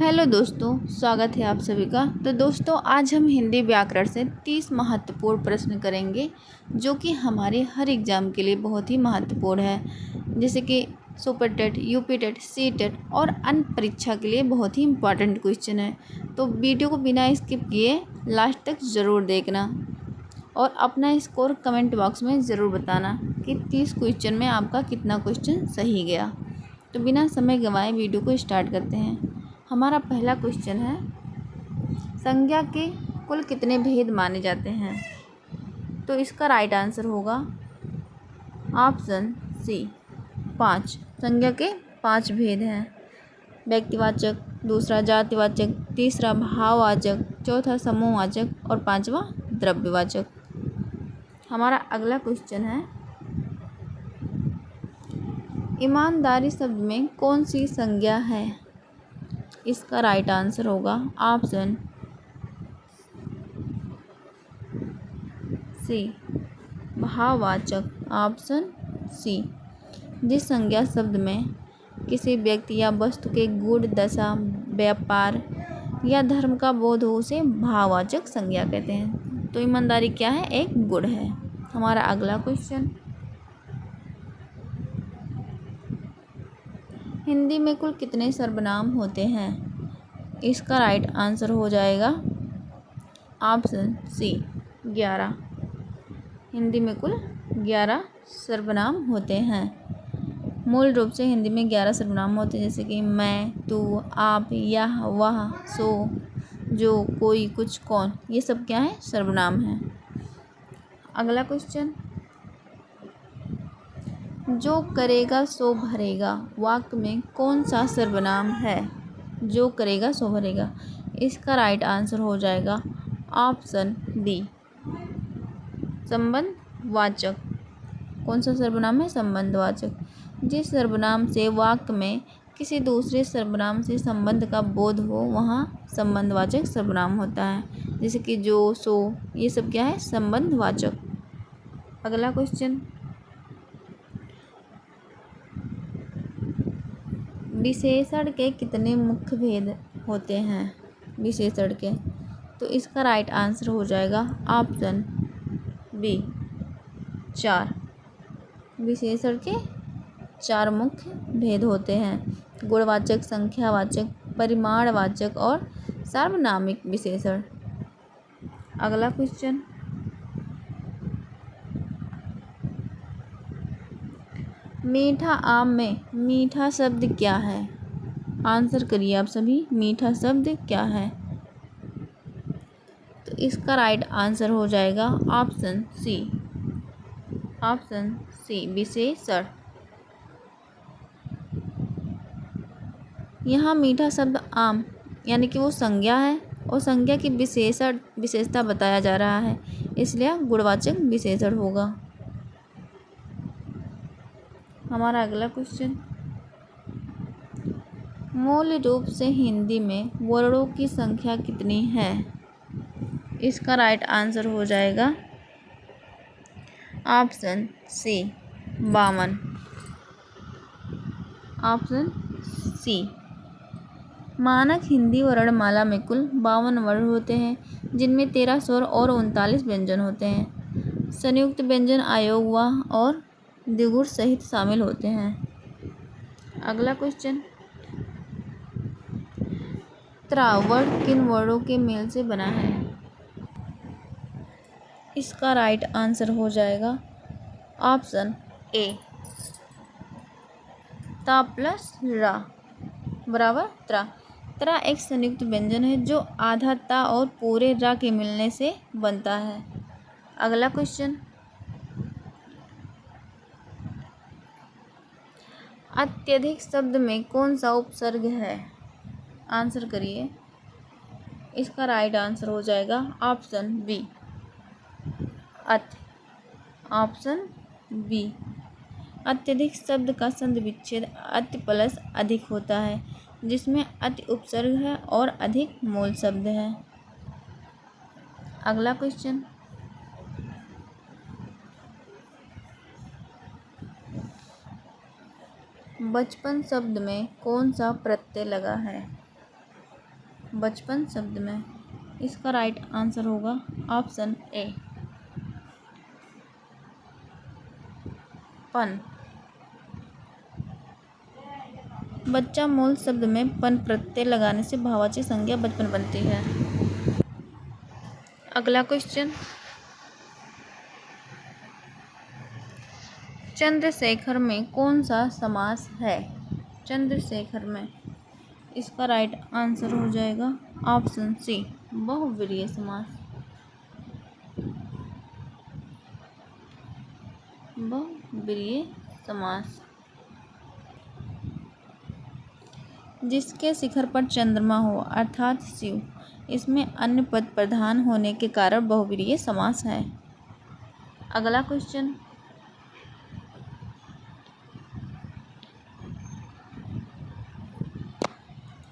Hello दोस्तों, स्वागत है आप सभी का। तो दोस्तों, आज हम हिंदी व्याकरण से 30 महत्वपूर्ण प्रश्न करेंगे जो कि हमारे हर एग्ज़ाम के लिए बहुत ही महत्वपूर्ण है, जैसे कि super TET, UP TET, C TET और अन्य परीक्षा के लिए बहुत ही इम्पॉर्टेंट क्वेश्चन है। तो वीडियो को बिना स्किप किए लास्ट तक ज़रूर देखना और अपना स्कोर कमेंट बॉक्स में ज़रूर बताना कि 30 क्वेश्चन में आपका कितना क्वेश्चन सही गया। तो बिना समय गंवाए वीडियो को स्टार्ट करते हैं। हमारा पहला क्वेश्चन है, संज्ञा के कुल कितने भेद माने जाते हैं? तो इसका राइट आंसर होगा ऑप्शन सी 5। संज्ञा के 5 भेद हैं। व्यक्तिवाचक, दूसरा जातिवाचक, तीसरा भाववाचक, चौथा समूहवाचक और पांचवा द्रव्यवाचक। हमारा अगला क्वेश्चन है, ईमानदारी शब्द में कौन सी संज्ञा है? इसका राइट आंसर होगा ऑप्शन सी भाववाचक। ऑप्शन सी, जिस संज्ञा शब्द में किसी व्यक्ति या वस्तु के गुण, दशा, व्यापार या धर्म का बोध हो उसे भाववाचक संज्ञा कहते हैं। तो ईमानदारी क्या है? एक गुण है। हमारा अगला क्वेश्चन, हिंदी में कुल कितने सर्वनाम होते हैं? इसका राइट आंसर हो जाएगा ऑप्शन सी 11। हिंदी में कुल 11 सर्वनाम होते हैं। मूल रूप से हिंदी में 11 सर्वनाम होते हैं, जैसे कि मैं, तू, आप, यह, वह, सो, जो, कोई, कुछ, कौन। ये सब क्या है? सर्वनाम है। अगला क्वेश्चन, जो करेगा सो भरेगा वाक्य में कौन सा सर्वनाम है? जो करेगा सो भरेगा। इसका राइट आंसर हो जाएगा ऑप्शन डी संबंधवाचक। कौन सा सर्वनाम है? संबंधवाचक। जिस सर्वनाम से वाक्य में किसी दूसरे सर्वनाम से संबंध का बोध हो वहाँ संबंधवाचक सर्वनाम होता है, जैसे कि जो, सो, ये सब क्या है? संबंधवाचक। अगला क्वेश्चन, विशेषण के कितने मुख्य भेद होते हैं? विशेषण के, तो इसका राइट आंसर हो जाएगा ऑप्शन बी 4। विशेषण के 4 मुख्य भेद होते हैं, गुणवाचक, संख्यावाचक, परिमाणवाचक और सार्वनामिक विशेषण। अगला क्वेश्चन, मीठा आम में मीठा शब्द क्या है? आंसर करिए आप सभी, मीठा शब्द क्या है? तो इसका राइट आंसर हो जाएगा ऑप्शन सी विशेषण। यहाँ मीठा शब्द आम यानी कि वो संज्ञा है और संज्ञा की विशेषता बताया जा रहा है, इसलिए गुणवाचक विशेषण होगा। हमारा अगला क्वेश्चन, मूल रूप से हिंदी में वर्णों की संख्या कितनी है? इसका राइट आंसर हो जाएगा ऑप्शन सी 52। ऑप्शन सी, मानक हिंदी वर्णमाला में कुल 52 वर्ण होते हैं, जिनमें 13 स्वर और 39 व्यंजन होते हैं। संयुक्त व्यंजन आयोग व और द्विगुण सहित शामिल होते हैं। अगला क्वेश्चन, त्रा वर्ण किन वर्णों के मेल से बना है? इसका राइट आंसर हो जाएगा ऑप्शन ए ता प्लस रा बराबर त्रा। त्रा एक संयुक्त व्यंजन है जो आधा ता और पूरे रा के मिलने से बनता है। अगला क्वेश्चन, अत्यधिक शब्द में कौन सा उपसर्ग है? आंसर करिए। इसका राइट आंसर हो जाएगा ऑप्शन बी अति। ऑप्शन बी, अत्यधिक शब्द का संधि विच्छेद अति प्लस अधिक होता है, जिसमें अति उपसर्ग है और अधिक मूल शब्द है। अगला क्वेश्चन, बचपन शब्द में कौन सा प्रत्यय लगा है? बचपन शब्द में। इसका राइट आंसर होगा ऑप्शन ए, पन। बच्चा मूल शब्द में पन प्रत्यय लगाने से भाववाची संज्ञा बचपन बनती है। अगला क्वेश्चन, चंद्रशेखर में कौन सा समास है? चंद्रशेखर में। इसका राइट आंसर हो जाएगा ऑप्शन सी, बहुव्रीहि समास। बहुव्रीहि समास। जिसके शिखर पर चंद्रमा हो अर्थात शिव, इसमें अन्य पद प्रधान होने के कारण बहुव्रीहि समास है। अगला क्वेश्चन,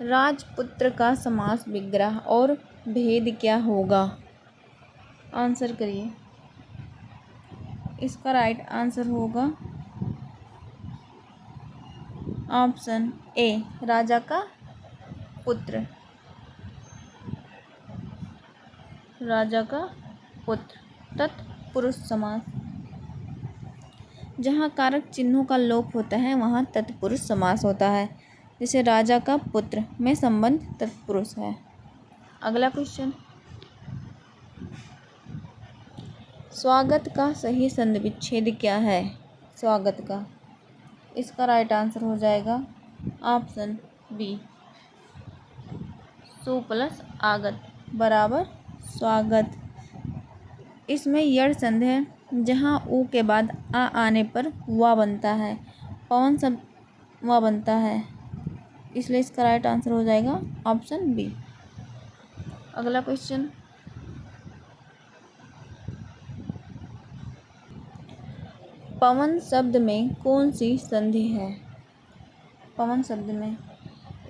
राजपुत्र का समास विग्रह और भेद क्या होगा? आंसर करिए। इसका राइट आंसर होगा ऑप्शन ए, राजा का पुत्र। राजा का पुत्र तत्पुरुष समास। जहाँ कारक चिन्हों का लोप होता है वहाँ तत्पुरुष समास होता है। जैसे राजा का पुत्र में संबंध तत्पुरुष है। अगला क्वेश्चन, स्वागत का सही संधि विच्छेद क्या है? स्वागत का। इसका राइट आंसर हो जाएगा ऑप्शन बी, सु प्लस आगत बराबर स्वागत। इसमें यड़ संधि है, जहाँ ऊ के बाद आ आने पर वा बनता है, पवन सब वा बनता है, इसलिए इसका राइट आंसर हो जाएगा ऑप्शन बी। अगला क्वेश्चन, पवन शब्द में कौन सी संधि है? पवन शब्द में।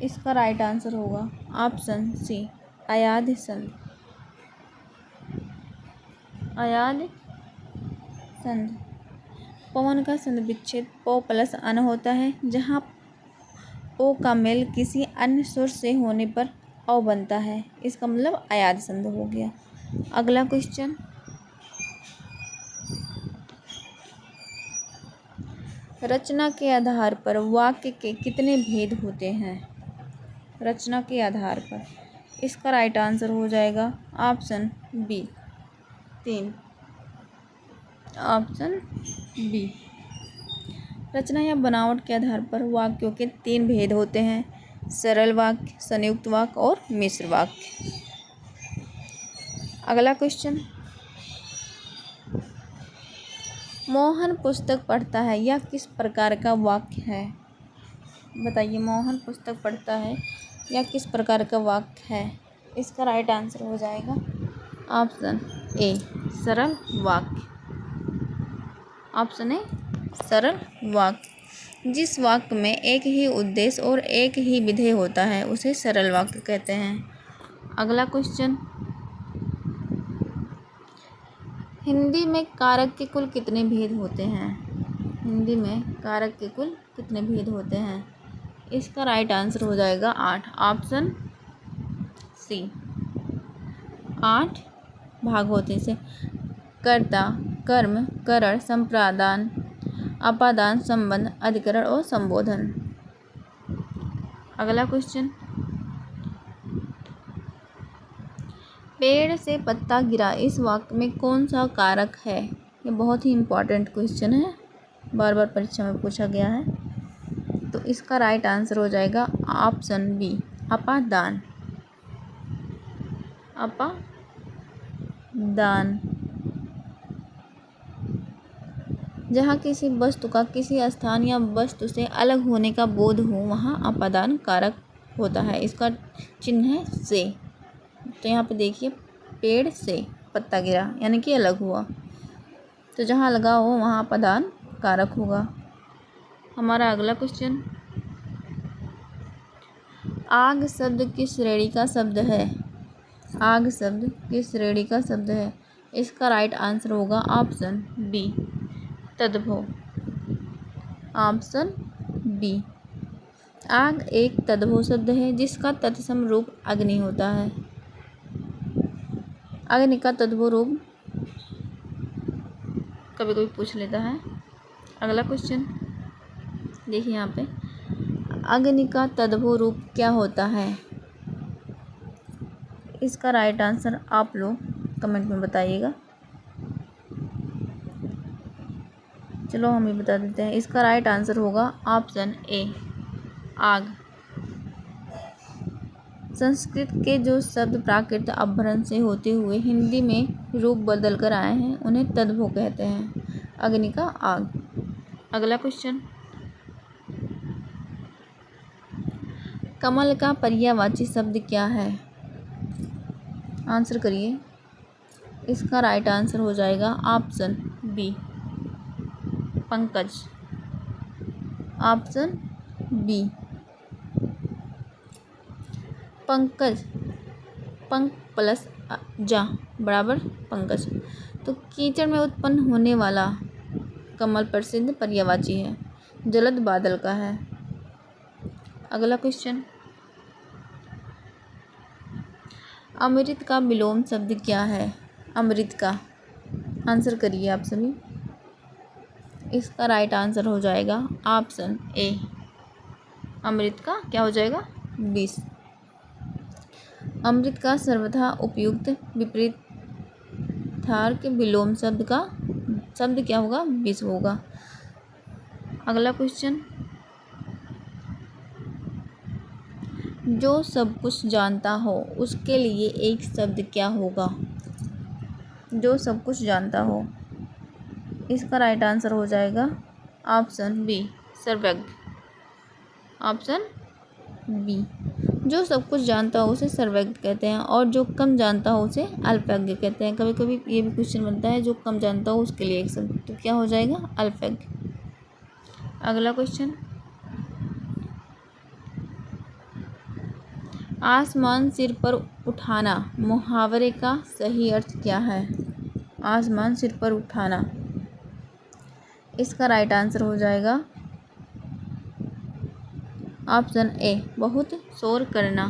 इसका राइट आंसर होगा ऑप्शन सी, अयाद्य संधि। अयाद्य संधि। पवन का संधि विच्छेद पौ प्लस अन होता है, जहाँ पौ का मेल किसी अन्य स्वर से होने पर औ बनता है, इसका मतलब अयाद्य संधि हो गया। अगला क्वेश्चन, रचना के आधार पर वाक्य के कितने भेद होते हैं? रचना के आधार पर। इसका राइट आंसर हो जाएगा ऑप्शन बी, 3। Option B. रचना या बनावट के आधार पर वाक्यों के 3 भेद होते हैं, सरल वाक्य, संयुक्त वाक्य और मिश्र वाक्य। अगला क्वेश्चन, मोहन पुस्तक पढ़ता है यह किस प्रकार का वाक्य है? बताइए, मोहन पुस्तक पढ़ता है यह किस प्रकार का वाक्य है? इसका राइट आंसर हो जाएगा ऑप्शन ए, सरल वाक्य। ऑप्शन ए, सरल वाक्य। जिस वाक्य में एक ही उद्देश्य और एक ही विधेय होता है उसे सरल वाक्य कहते हैं। अगला क्वेश्चन, हिंदी में कारक के कुल कितने भेद होते हैं? हिंदी में कारक के कुल कितने भेद होते हैं? इसका राइट आंसर हो जाएगा 8। ऑप्शन सी, 8 भाग होते हैं। से कर्ता, कर्म, करण, संप्रादान, अपादान, संबंध, अधिकरण और संबोधन। अगला क्वेश्चन, पेड़ से पत्ता गिरा इस वाक्य में कौन सा कारक है? ये बहुत ही इम्पोर्टेंट क्वेश्चन है, बार बार परीक्षा में पूछा गया है। तो इसका राइट आंसर हो जाएगा ऑप्शन बी, अपादान। अपादान। जहाँ किसी वस्तु का किसी स्थान या वस्तु से अलग होने का बोध हो वहाँ अपादान कारक होता है। इसका चिन्ह है से। तो यहाँ पे देखिए, पेड़ से पत्ता गिरा यानी कि अलग हुआ, तो जहाँ लगा हो वहाँ अपादान कारक होगा। हमारा अगला क्वेश्चन, आग शब्द किस श्रेणी का शब्द है? आग शब्द किस श्रेणी का शब्द है? इसका राइट आंसर होगा ऑप्शन बी, तद्भव। ऑप्शन बी, आग एक तद्भव शब्द है जिसका तत्सम रूप अग्नि होता है। अग्नि का तद्भव रूप कभी कभी पूछ लेता है। अगला क्वेश्चन देखिए यहाँ पे, अग्नि का तद्भव रूप क्या होता है? इसका राइट आंसर आप लोग कमेंट में बताइएगा। चलो हम ही बता देते हैं। इसका राइट आंसर होगा ऑप्शन ए, आग। संस्कृत के जो शब्द प्राकृत अपभ्रंश से होते हुए हिंदी में रूप बदल कर आए हैं उन्हें तद्भव कहते हैं। अग्नि का आग। अगला क्वेश्चन, कमल का पर्यायवाची शब्द क्या है? आंसर करिए। इसका राइट आंसर हो जाएगा ऑप्शन बी, पंकज। ऑप्शन बी, पंकज। पंक प्लस जा बराबर पंकज। तो कीचड़ में उत्पन्न होने वाला कमल प्रसिद्ध पर्यायवाची है, जलद बादल का है। अगला क्वेश्चन, अमृत का विलोम शब्द क्या है? अमृत का। आंसर करिए आप सभी। इसका राइट आंसर हो जाएगा ऑप्शन ए, अमृत का क्या हो जाएगा? विष। अमृत का सर्वथा उपयुक्त विपरीतार्थ विलोम शब्द क्या होगा? विष होगा। अगला क्वेश्चन, जो सब कुछ जानता हो उसके लिए एक शब्द क्या होगा? जो सब कुछ जानता हो। इसका राइट आंसर हो जाएगा ऑप्शन बी, सर्वज्ञ। ऑप्शन बी, जो सब कुछ जानता हो उसे सर्वज्ञ कहते हैं और जो कम जानता हो उसे अल्पज्ञ कहते हैं। कभी कभी ये भी क्वेश्चन बनता है, जो कम जानता हो उसके लिए एक शब्द, तो क्या हो जाएगा? अल्पज्ञ। अगला क्वेश्चन, आसमान सिर पर उठाना मुहावरे का सही अर्थ क्या है? आसमान सिर पर उठाना। इसका राइट आंसर हो जाएगा ऑप्शन ए, बहुत शोर करना।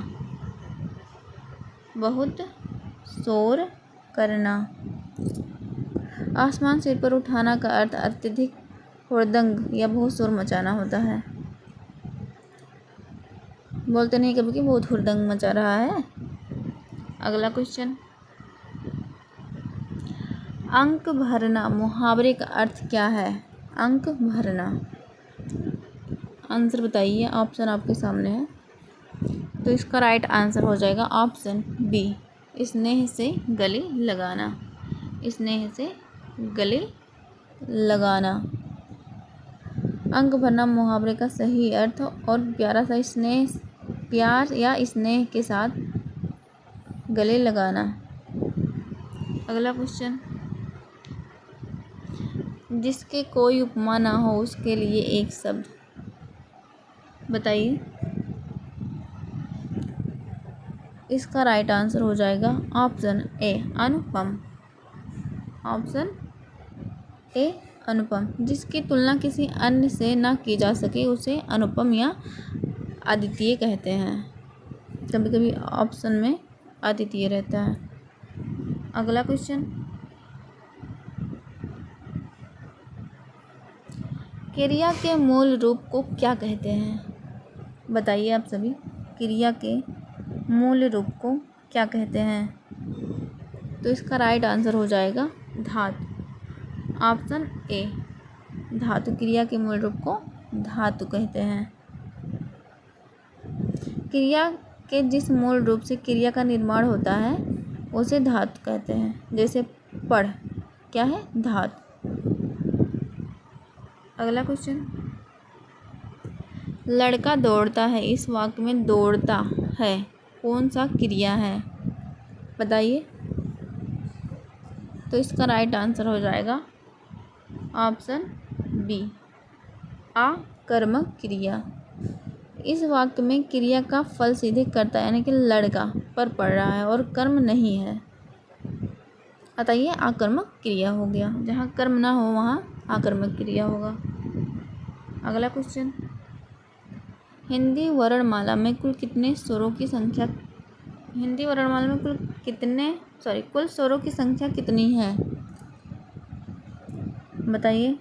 बहुत शोर करना। आसमान सिर पर उठाना का अर्थ अत्यधिक हुड़दंग या बहुत शोर मचाना होता है। बोलते नहीं कभी कि बहुत हुड़दंग मचा रहा है। अगला क्वेश्चन, अंक भरना मुहावरे का अर्थ क्या है? अंक भरना। आंसर बताइए, ऑप्शन आपके सामने है। तो इसका राइट आंसर हो जाएगा ऑप्शन बी, स्नेह से गले लगाना। स्नेह से गले लगाना। अंक भरना मुहावरे का सही अर्थ और प्यारा सा स्नेह, प्यार या स्नेह के साथ गले लगाना। अगला क्वेश्चन, जिसके कोई उपमा ना हो उसके लिए एक शब्द बताइए। इसका राइट आंसर हो जाएगा option A, Anupam. Option A, अनुपम। जिसकी तुलना किसी अन्य से ना की जा सके उसे अनुपम या अद्वितीय कहते हैं। कभी कभी ऑप्शन में अद्वितीय रहता है। अगला क्वेश्चन, क्रिया के मूल रूप को क्या कहते हैं? बताइए आप सभी, क्रिया के मूल रूप को क्या कहते हैं? तो इसका राइट आंसर हो जाएगा धातु। ऑप्शन ए, धातु। क्रिया के मूल रूप को धातु कहते हैं। क्रिया के जिस मूल रूप से क्रिया का निर्माण होता है उसे धातु कहते हैं। जैसे पढ़ क्या है? धातु। अगला क्वेश्चन, लड़का दौड़ता है, इस वाक्य में दौड़ता है कौन सा क्रिया है? बताइए। तो इसका राइट आंसर हो जाएगा ऑप्शन बी, आकर्मक क्रिया। इस वाक्य में क्रिया का फल सीधे कर्ता यानी कि लड़का पर पड़ रहा है और कर्म नहीं है, अतः ये आकर्मक क्रिया हो गया। जहाँ कर्म ना हो वहाँ आकर्मक क्रिया होगा। अगला क्वेश्चन, हिंदी वर्णमाला में कुल कितने स्वरों की संख्या कुल स्वरों की संख्या कितनी है? बताइए।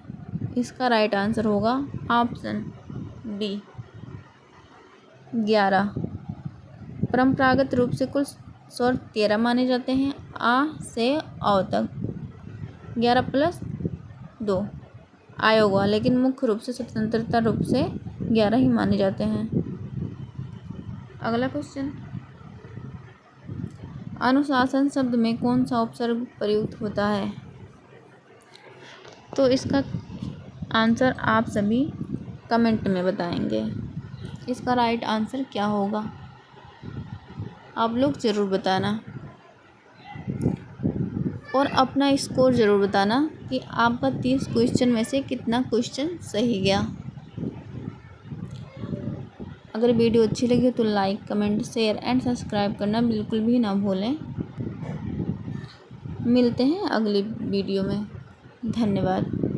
इसका राइट आंसर होगा ऑप्शन बी 11। परंपरागत रूप से कुल स्वर 13 माने जाते हैं, आ से औ तक। 11 प्लस 2 आया होगा, लेकिन मुख्य रूप से स्वतंत्रता रूप से 11 ही माने जाते हैं। अगला क्वेश्चन, अनुशासन शब्द में कौन सा उपसर्ग प्रयुक्त होता है? तो इसका आंसर आप सभी कमेंट में बताएंगे। इसका राइट आंसर क्या होगा, आप लोग ज़रूर बताना और अपना स्कोर ज़रूर बताना कि आपका 30 क्वेश्चन में से कितना क्वेश्चन सही गया। अगर वीडियो अच्छी लगी हो तो like, comment, share and subscribe करना बिल्कुल भी ना भूलें। मिलते हैं अगली वीडियो में। धन्यवाद।